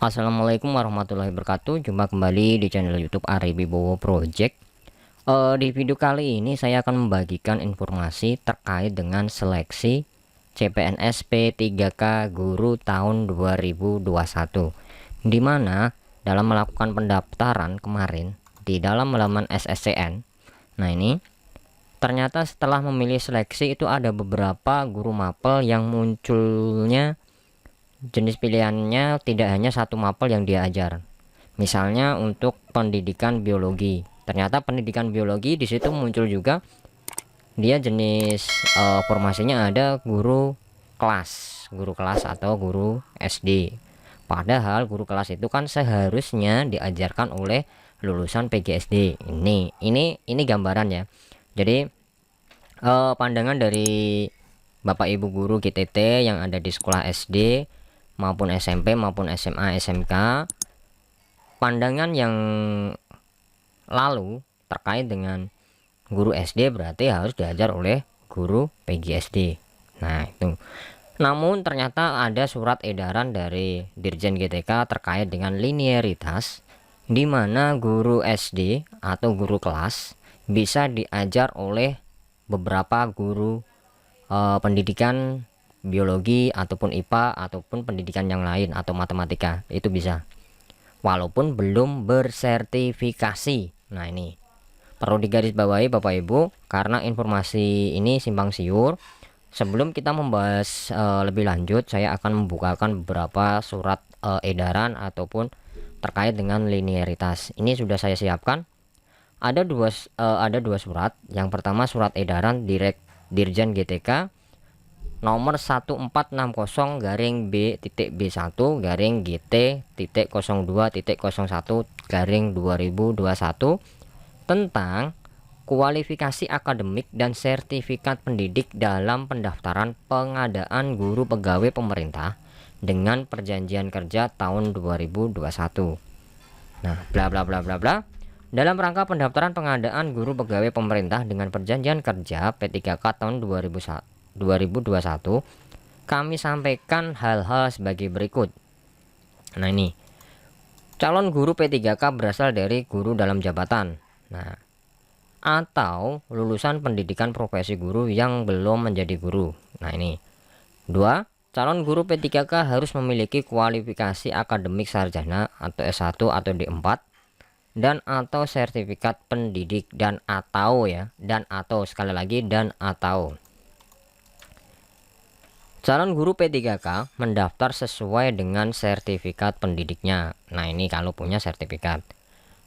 Assalamualaikum warahmatullahi wabarakatuh. Jumpa kembali di channel YouTube Ari Wibowo Project. Di video kali ini saya akan membagikan informasi terkait dengan seleksi CPNS P3K Guru tahun 2021, di mana dalam melakukan pendaftaran kemarin di dalam halaman SSCN. Nah, ini ternyata setelah memilih seleksi itu ada beberapa guru mapel yang munculnya jenis pilihannya tidak hanya satu mapel yang dia ajar. Misalnya untuk pendidikan biologi, ternyata pendidikan biologi di situ muncul juga dia jenis formasinya ada guru kelas atau guru SD. Padahal guru kelas itu kan seharusnya diajarkan oleh lulusan PGSD. Ini gambaran ya. Jadi pandangan dari Bapak Ibu guru GTT yang ada di sekolah SD maupun SMP maupun SMA SMK, pandangan yang lalu terkait dengan guru SD berarti harus diajar oleh guru PGSD. Nah, itu. Namun ternyata ada surat edaran dari Dirjen GTK terkait dengan linearitas, di mana guru SD atau guru kelas bisa diajar oleh beberapa guru pendidikan biologi ataupun IPA ataupun pendidikan yang lain atau matematika, itu bisa walaupun belum bersertifikasi. Nah, ini perlu digarisbawahi Bapak Ibu, karena informasi ini simpang siur. Sebelum kita membahas lebih lanjut, saya akan membukakan beberapa surat edaran ataupun terkait dengan linearitas. Ini sudah saya siapkan. Ada dua surat. Yang pertama surat edaran Dirjen GTK nomor 14B1-GT.01-GT.01-2021 tentang kualifikasi akademik dan sertifikat pendidik dalam pendaftaran pengadaan guru pegawai pemerintah dengan perjanjian kerja tahun 2021. Nah, bla bla bla bla bla. Dalam rangka pendaftaran pengadaan guru pegawai pemerintah dengan perjanjian kerja P3K tahun 2021, kami sampaikan hal-hal sebagai berikut. Nah, ini calon guru P3K berasal dari guru dalam jabatan, nah, atau lulusan pendidikan profesi guru yang belum menjadi guru. Nah, ini. 2. Calon guru P3K harus memiliki kualifikasi akademik sarjana atau S1 atau D4 dan atau sertifikat pendidik dan atau sekali lagi dan atau. Calon guru P3K mendaftar sesuai dengan sertifikat pendidiknya. Nah, ini kalau punya sertifikat.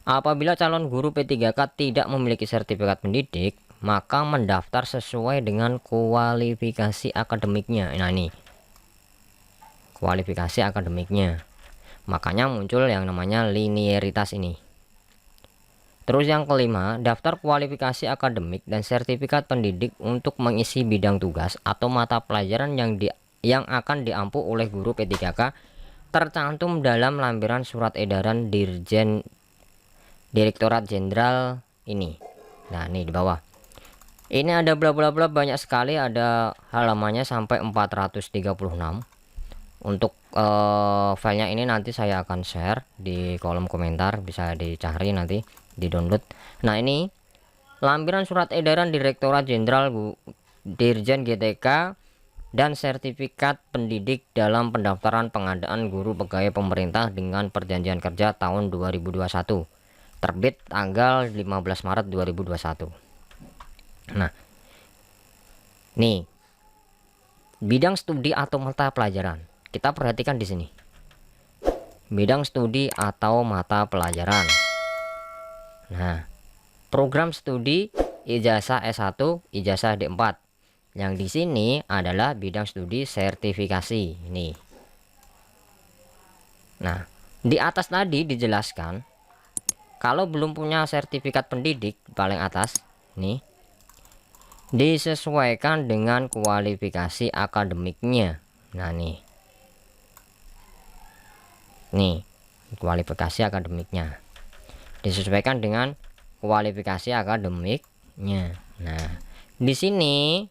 Apabila calon guru P3K tidak memiliki sertifikat pendidik, maka mendaftar sesuai dengan kualifikasi akademiknya. Nah, ini kualifikasi akademiknya. Makanya muncul yang namanya linearitas ini. Terus yang kelima, daftar kualifikasi akademik dan sertifikat pendidik untuk mengisi bidang tugas atau mata pelajaran yang akan diampu oleh guru P3K tercantum dalam lampiran surat edaran Direktorat Jenderal ini. Nah, ini di bawah. Ini ada bla bla bla banyak sekali, ada halamannya sampai 436. Untuk filenya ini nanti saya akan share di kolom komentar, bisa dicari nanti di download. Nah, ini lampiran surat edaran Direktorat Jenderal Dirjen GTK dan sertifikat pendidik dalam pendaftaran pengadaan guru pegawai pemerintah dengan perjanjian kerja tahun 2021, terbit tanggal 15 Maret 2021. Nah, nih bidang studi atau mata pelajaran, kita perhatikan di sini bidang studi atau mata pelajaran. Nah, program studi ijazah S1, ijazah D4. Yang di sini adalah bidang studi sertifikasi. Ini. Nah, di atas tadi dijelaskan kalau belum punya sertifikat pendidik paling atas, nih, disesuaikan dengan kualifikasi akademiknya. Nah, nih. Nih, kualifikasi akademiknya disesuaikan dengan kualifikasi akademiknya. Nah, di sini,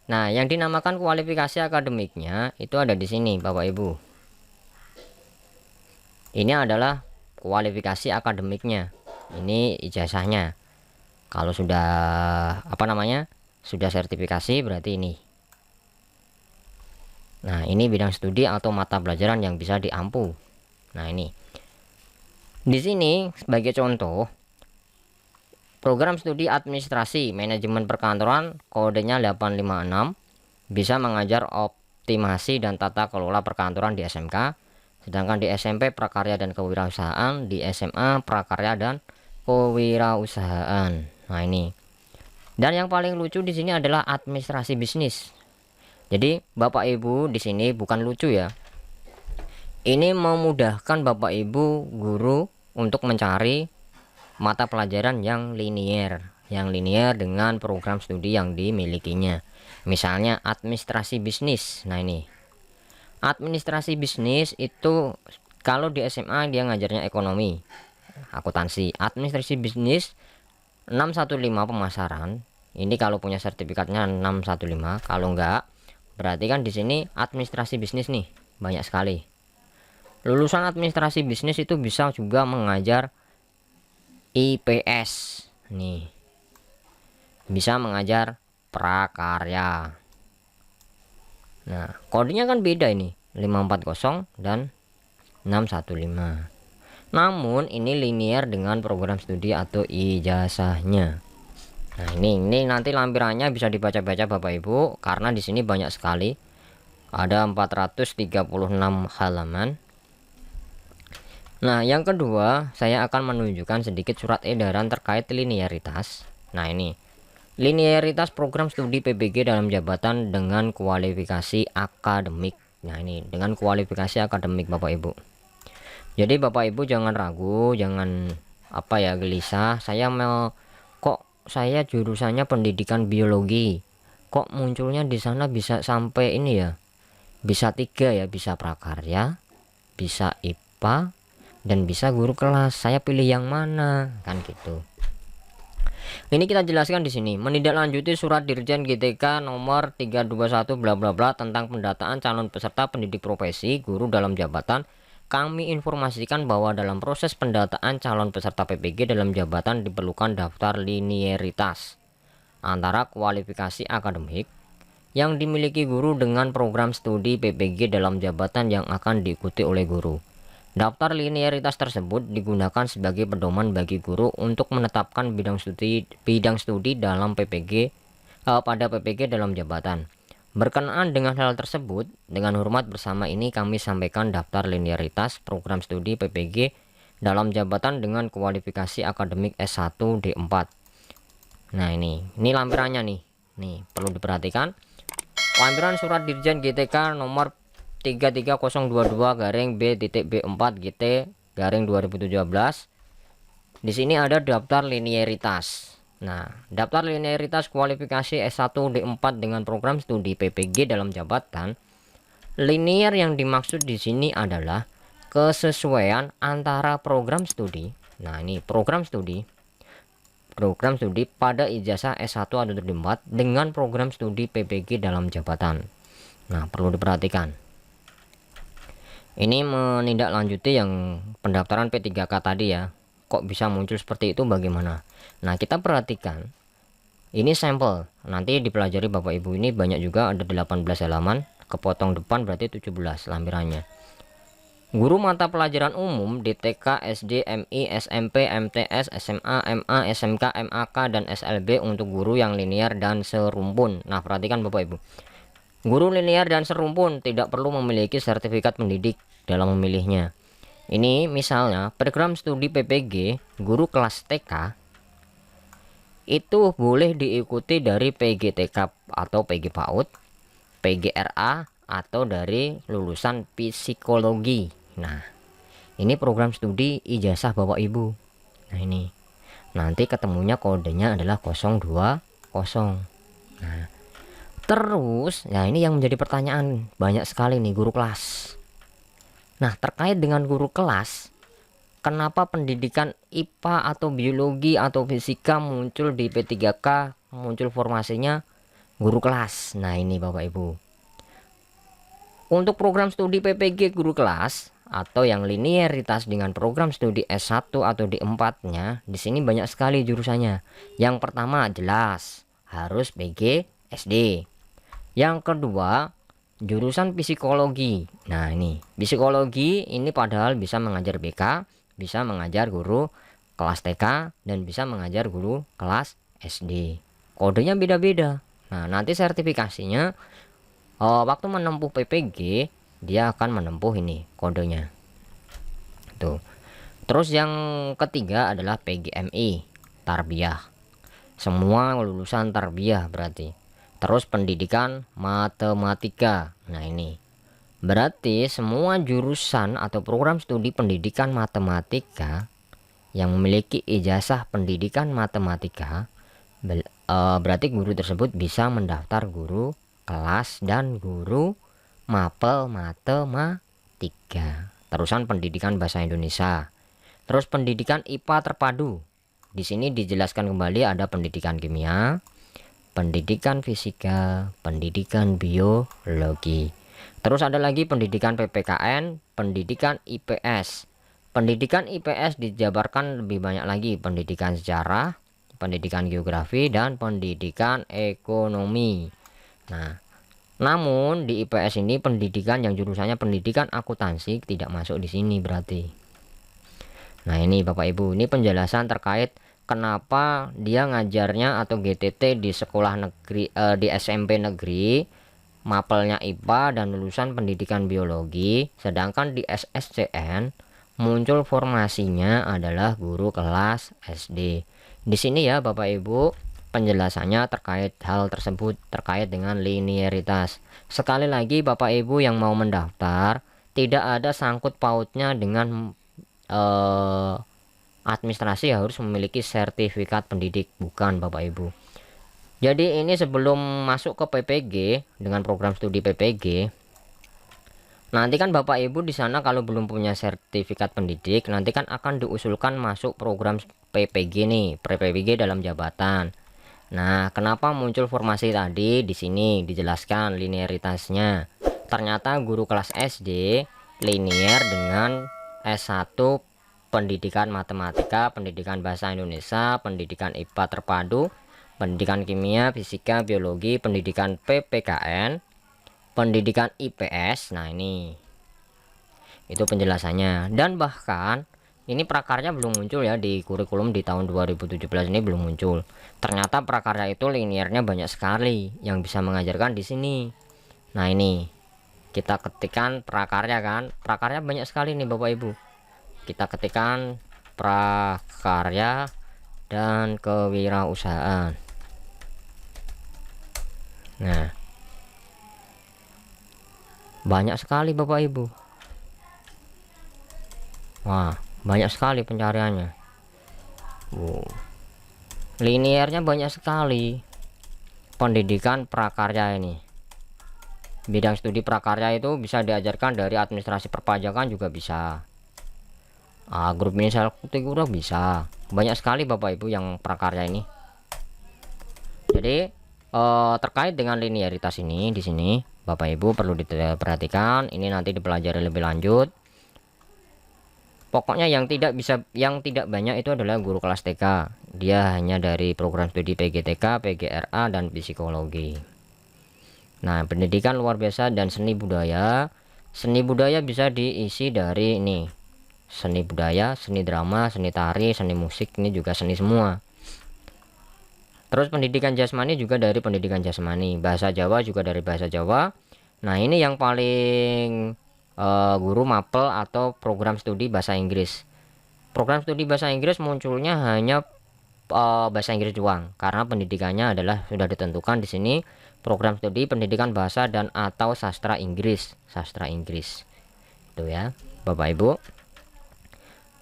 nah, yang dinamakan kualifikasi akademiknya itu ada di sini, Bapak Ibu. Ini adalah kualifikasi akademiknya, ini ijazahnya. Kalau sudah apa namanya, sudah sertifikasi berarti ini. Nah, ini bidang studi atau mata pelajaran yang bisa diampu. Nah, ini di sini sebagai contoh, program studi administrasi manajemen perkantoran kodenya 856, bisa mengajar optimasi dan tata kelola perkantoran di SMK, sedangkan di SMP prakarya dan kewirausahaan, di SMA prakarya dan kewirausahaan. Nah, ini. Dan yang paling lucu di sini adalah administrasi bisnis. Jadi Bapak Ibu di sini bukan lucu ya. Ini memudahkan Bapak Ibu guru untuk mencari mata pelajaran yang linier dengan program studi yang dimilikinya. Misalnya administrasi bisnis. Nah, ini administrasi bisnis itu kalau di SMA dia ngajarnya ekonomi, akuntansi. Administrasi bisnis 615 pemasaran. Ini kalau punya sertifikatnya 615. Kalau enggak, berarti kan di sini administrasi bisnis nih banyak sekali. Lulusan administrasi bisnis itu bisa juga mengajar IPS nih, bisa mengajar prakarya. Nah, kodenya kan beda ini, 540 dan 615. Namun ini linear dengan program studi atau ijazahnya. Nah, ini nanti lampirannya bisa dibaca-baca Bapak Ibu, karena di sini banyak sekali. Ada 436 halaman. Nah, yang kedua, saya akan menunjukkan sedikit surat edaran terkait linearitas. Nah, ini linearitas program studi PBG dalam jabatan dengan kualifikasi akademik. Nah, ini dengan kualifikasi akademik Bapak Ibu. Jadi Bapak Ibu jangan ragu, jangan apa ya, gelisah. Kok saya jurusannya pendidikan biologi, kok munculnya di sana bisa sampai ini ya, bisa 3 ya, bisa prakarya, bisa IPA, dan bisa guru kelas. Saya pilih yang mana, kan gitu. Ini kita jelaskan di sini. Menindaklanjuti surat Dirjen GTK nomor 321 bla bla bla tentang pendataan calon peserta pendidik profesi guru dalam jabatan. Kami informasikan bahwa dalam proses pendataan calon peserta PPG dalam jabatan diperlukan daftar linearitas antara kualifikasi akademik yang dimiliki guru dengan program studi PPG dalam jabatan yang akan diikuti oleh guru. Daftar linearitas tersebut digunakan sebagai pedoman bagi guru untuk menetapkan bidang studi dalam PPG pada PPG dalam jabatan. Berkenaan dengan hal tersebut, dengan hormat bersama ini kami sampaikan daftar linearitas program studi PPG dalam jabatan dengan kualifikasi akademik S1 D4. Nah, ini lampirannya nih. Nih, perlu diperhatikan. Lampiran surat Dirjen GTK nomor 33022-B.B4-GT-2017. Di sini ada daftar linearitas. Nah, daftar linearitas kualifikasi S1 D4 dengan program studi PPG dalam jabatan. Linear yang dimaksud di sini adalah kesesuaian antara program studi. Nah, ini program studi pada ijazah S1 atau D4 dengan program studi PPG dalam jabatan. Nah, perlu diperhatikan. Ini menindaklanjuti yang pendaftaran P3K tadi ya. Kok bisa muncul seperti itu, bagaimana? Nah, kita perhatikan. Ini sampel. Nanti dipelajari Bapak Ibu, ini banyak juga, ada 18 halaman. Kepotong depan berarti 17 lampirannya. Guru mata pelajaran umum di TK, SD, MI, SMP, MTS, SMA, MA, SMK, MAK, dan SLB untuk guru yang linear dan serumpun. Nah, perhatikan Bapak Ibu. Guru linear dan serumpun tidak perlu memiliki sertifikat pendidik dalam memilihnya. Ini misalnya program studi PPG guru kelas TK itu boleh diikuti dari PGTK atau PG PAUD, PGRA, atau dari lulusan psikologi. Nah, ini program studi ijazah Bapak Ibu. Nah, ini nanti ketemunya kodenya adalah 020. Nah, terus, ya ini yang menjadi pertanyaan banyak sekali nih, guru kelas. Nah, terkait dengan guru kelas, kenapa pendidikan IPA atau biologi atau fisika muncul di P3K, muncul formasinya guru kelas. Nah, ini Bapak Ibu. Untuk program studi PPG guru kelas, atau yang linearitas dengan program studi S1 atau D4-nya, di sini banyak sekali jurusannya. Yang pertama jelas harus PG SD. Yang kedua, jurusan psikologi. Nah, ini psikologi ini padahal bisa mengajar BK, bisa mengajar guru kelas TK, dan bisa mengajar guru kelas SD. Kodenya beda-beda. Nah, nanti sertifikasinya waktu menempuh PPG dia akan menempuh ini kodenya tuh. Terus yang ketiga adalah PGMI Tarbiyah, semua lulusan tarbiyah berarti. Terus pendidikan matematika. Nah, ini berarti semua jurusan atau program studi pendidikan matematika yang memiliki ijazah pendidikan matematika, berarti guru tersebut bisa mendaftar guru kelas dan guru mapel matematika. Terusan pendidikan bahasa Indonesia. Terus pendidikan IPA terpadu. Di sini dijelaskan kembali ada pendidikan kimia, pendidikan fisika, pendidikan biologi. Terus ada lagi pendidikan PPKN, pendidikan IPS. Pendidikan IPS dijabarkan lebih banyak lagi, pendidikan sejarah, pendidikan geografi, dan pendidikan ekonomi. Nah, namun di IPS ini pendidikan yang jurusannya pendidikan akuntansi tidak masuk di sini berarti. Nah, ini Bapak Ibu, ini penjelasan terkait kenapa dia ngajarnya atau GTT di sekolah negeri, di SMP negeri, mapelnya IPA dan lulusan pendidikan biologi, sedangkan di SSCN muncul formasinya adalah guru kelas SD. Di sini ya Bapak Ibu, penjelasannya terkait hal tersebut, terkait dengan linearitas. Sekali lagi Bapak Ibu yang mau mendaftar, tidak ada sangkut pautnya dengan administrasi harus memiliki sertifikat pendidik, bukan Bapak Ibu. Jadi ini sebelum masuk ke PPG dengan program studi PPG, nanti kan Bapak Ibu di sana kalau belum punya sertifikat pendidik, nanti kan akan diusulkan masuk program PPG nih, PPG dalam jabatan. Nah, kenapa muncul formasi tadi? Di sini dijelaskan linearitasnya. Ternyata guru kelas SD linear dengan S1 pendidikan matematika, pendidikan bahasa Indonesia, pendidikan IPA terpadu, pendidikan kimia, fisika, biologi, pendidikan PPKN, pendidikan IPS. Nah, ini itu penjelasannya. Dan bahkan ini prakarya belum muncul ya di kurikulum di tahun 2017 ini, belum muncul. Ternyata prakarya itu linearnya banyak sekali yang bisa mengajarkan di sini. Nah, ini kita ketikkan prakarya kan, prakarya banyak sekali nih Bapak Ibu. Kita ketikkan prakarya dan kewirausahaan. Nah, banyak sekali Bapak Ibu. Wah, banyak sekali pencariannya. Wow. Linearnya banyak sekali. Pendidikan prakarya ini, bidang studi prakarya itu bisa diajarkan dari administrasi perpajakan juga bisa, grup misal kultura bisa. Banyak sekali Bapak Ibu yang prakarya ini. Jadi terkait dengan linearitas ini, di sini Bapak Ibu perlu diperhatikan. Ini nanti dipelajari lebih lanjut. Pokoknya yang tidak banyak itu adalah guru kelas TK. Dia hanya dari program studi PGTK, PGRA, dan psikologi. Nah, pendidikan luar biasa dan seni budaya. Seni budaya bisa diisi dari ini, seni budaya, seni drama, seni tari, seni musik, ini juga seni semua. Terus pendidikan jasmani juga dari pendidikan jasmani. Bahasa Jawa juga dari bahasa Jawa. Nah, ini yang paling guru mapel atau program studi bahasa Inggris. Program studi bahasa Inggris munculnya hanya bahasa Inggris doang, karena pendidikannya adalah sudah ditentukan di sini program studi pendidikan bahasa dan atau sastra Inggris, itu ya Bapak Ibu.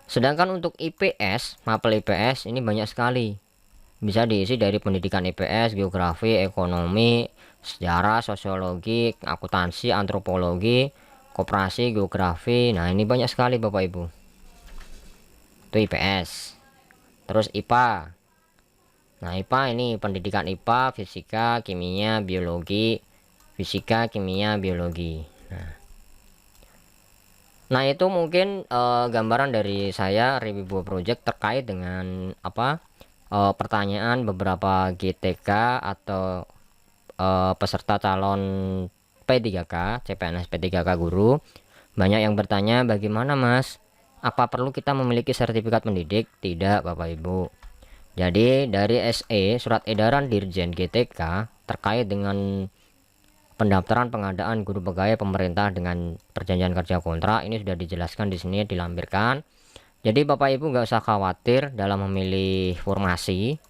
Sedangkan untuk IPS, mapel IPS ini banyak sekali, bisa diisi dari pendidikan IPS, geografi, ekonomi, sejarah, sosiologi, akuntansi, antropologi, koperasi, geografi. Nah, ini banyak sekali Bapak Ibu, itu IPS. Terus IPA. Nah, IPA ini pendidikan IPA, fisika, kimia, biologi, fisika, kimia, biologi. Nah, itu mungkin gambaran dari saya Rewibowo Project terkait dengan pertanyaan beberapa GTK atau peserta calon P3K, CPNS P3K guru. Banyak yang bertanya, bagaimana Mas? Apa perlu kita memiliki sertifikat pendidik? Tidak, Bapak Ibu. Jadi dari SE, Surat Edaran Dirjen GTK terkait dengan pendaftaran pengadaan guru pegawai pemerintah dengan perjanjian kerja kontrak, ini sudah dijelaskan di sini, dilampirkan. Jadi Bapak Ibu nggak usah khawatir dalam memilih formasi.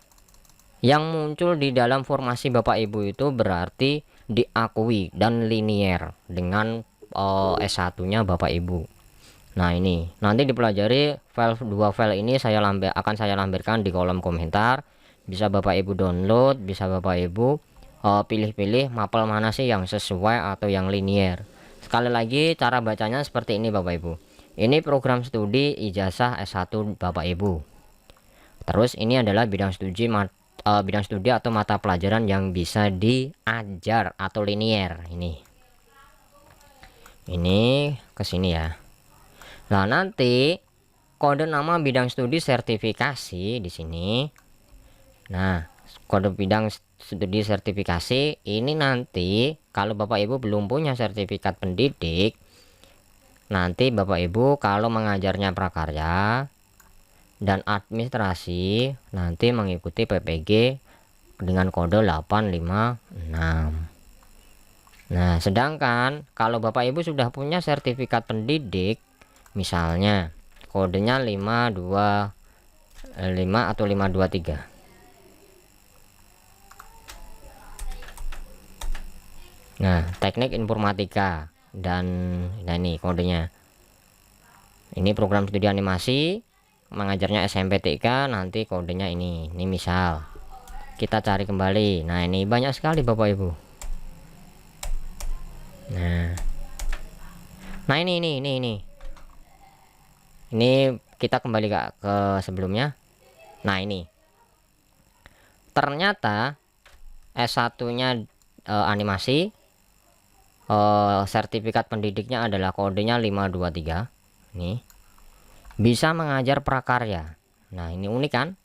Yang muncul di dalam formasi Bapak Ibu itu berarti diakui dan linier dengan S1-nya Bapak Ibu. Nah, ini nanti dipelajari dua file ini akan saya lampirkan di kolom komentar. Bisa Bapak Ibu download, bisa Bapak Ibu pilih-pilih mapel mana sih yang sesuai atau yang linier. Sekali lagi cara bacanya seperti ini Bapak Ibu. Ini program studi ijazah S1 Bapak Ibu. Terus ini adalah bidang studi atau mata pelajaran yang bisa diajar atau linier. Ini ke sini ya. Nah, nanti kode nama bidang studi sertifikasi di sini. Nah, kode bidang studi sertifikasi ini nanti kalau Bapak Ibu belum punya sertifikat pendidik, nanti Bapak Ibu kalau mengajarnya prakarya dan administrasi nanti mengikuti PPG dengan kode 856. Nah, sedangkan kalau Bapak Ibu sudah punya sertifikat pendidik, misalnya kodenya 525 atau 523. Nah, teknik informatika dan ini kodenya. Ini program studi animasi, mengajarnya SMP TK, nanti kodenya ini. Ini misal. Kita cari kembali. Nah, ini banyak sekali Bapak Ibu. Nah, ini. Ini kita kembali ke sebelumnya. Nah, ini. Ternyata S1-nya animasi, sertifikat pendidiknya adalah kodenya 523. Nih. Bisa mengajar prakarya. Nah, ini unik kan?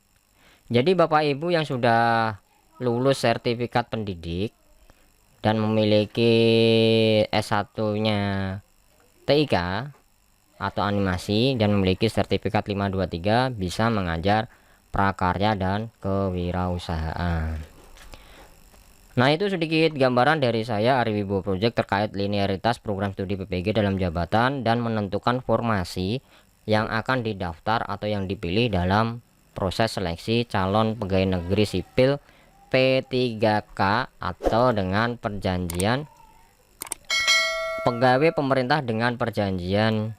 Jadi Bapak Ibu yang sudah lulus sertifikat pendidik dan memiliki S1-nya TIK atau animasi dan memiliki sertifikat 523 bisa mengajar prakarya dan kewirausahaan. Nah, itu sedikit gambaran dari saya Rewibowo Project terkait linearitas program studi PPG dalam jabatan dan menentukan formasi yang akan didaftar atau yang dipilih dalam proses seleksi calon pegawai negeri sipil P3K atau dengan perjanjian pegawai pemerintah dengan perjanjian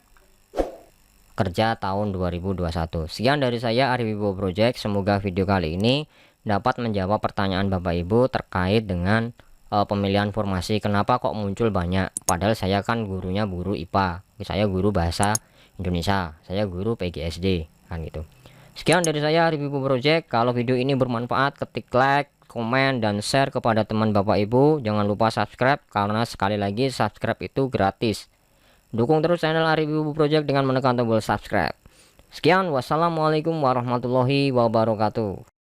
kerja tahun 2021. Sekian dari saya Rewibowo Project. Semoga video kali ini dapat menjawab pertanyaan Bapak Ibu terkait dengan pemilihan formasi. Kenapa kok muncul banyak? Padahal saya kan gurunya guru IPA, saya guru bahasa Indonesia, saya guru PGSD kan gitu. Sekian dari saya Rewibowo Project. Kalau video ini bermanfaat, ketik like, komen, dan share kepada teman Bapak Ibu. Jangan lupa subscribe karena sekali lagi subscribe itu gratis. Dukung terus channel Rewibowo Project dengan menekan tombol subscribe. Sekian, wassalamualaikum warahmatullahi wabarakatuh.